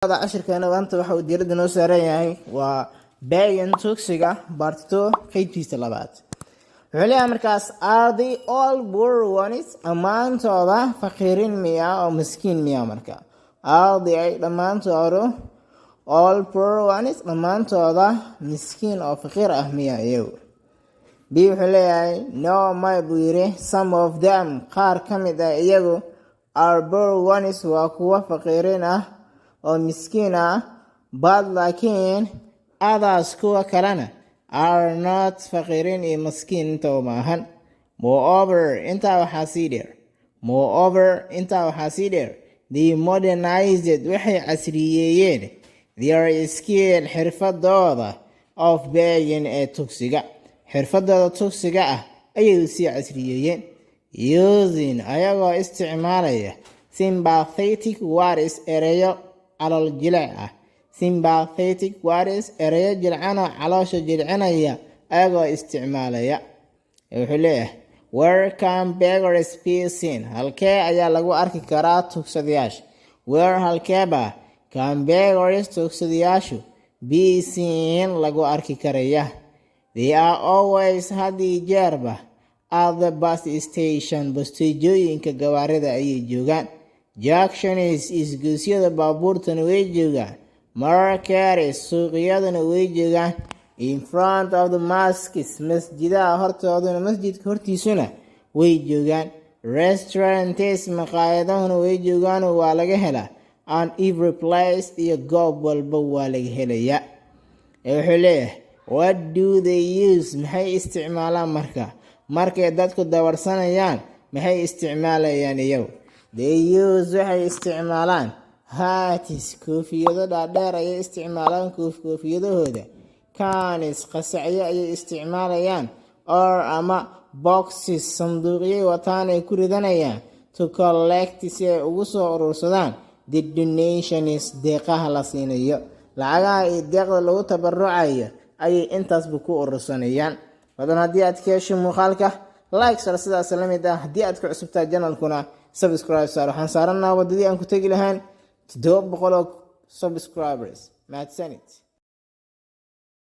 هذا عشر كان وانت waxaa diirada noo saaran yahay waa bayan toxiga part 2 qaybtiisa labaad wuxuu leeyahay markaas are they all poor ones amaantooda faqiirin miya oo miskiin miya marka are they dhamaantooda all poor ones amaantooda miskiin oo faqiir ah miya iyagu bi wuxuu leeyahay no my buire some of them qaar kamid ah iyagu are poor ones waa kuwa faqiirin ah oo miskiin ah but laakiin others kuwa kalena are not faqiirin iyo miskiin inta uma ahan moreover intaa waxaa sii dheer they modernized waxay casriyeeyeen their skill xirfadooda of being ee tugsiga xirfadooda tugsiga ah ayay sii casriyeeyeen using ayagoo isticmaalaya sympathetic words ereyo calol jileec ah sympathetic words ereyo jilcan oo caloosha jilcinaya ayagoo isticmaalaya wuxuu leeyahay where can beggars be seen halkee ayaa lagu arki karaa tugsadayaasha where halkeeba can beggars tugsadayaashu be seen lagu arki karaya they are always hadii jeerba at the bus station bustejooyinka gawaarida ayay joogaan junctions isgoysyada baabuurtana way joogaan markets suuqyadana way joogaan in front of the mosques masjidaha hortoodana masjidka hortiisuna way joogaan restaurants maqaayadahuna way joogaan waa laga helaa on every place iyo goob walba waa laga helayaa wuxuu leeyahay what do they use maxay isticmaalaan markay dadku dawarsanayaan maxay isticmaalayaan iyagu they use waxay isticmaalaan hats koofiyado dhaadheer ayay isticmaalaan koofiyadahooda canis qasacyo ayay isticmaalayaan or ama boxes sanduuqyay wataan ay ku ridanayaan to collect si ay ugu soo urursadaan the donations deeqaha la siinayo lacagaha iyo deeqda lagu tabarucayo ayay intaasba ku urursanayaan badan haddii aad ka hesho muuqaalka like sar sidaas la mid ah haddii aad ku cusubtaa channelkuna subscribe sar waxaan saaranaa wadadii aan ku tagi lahayn 700 subscribers mahadsanid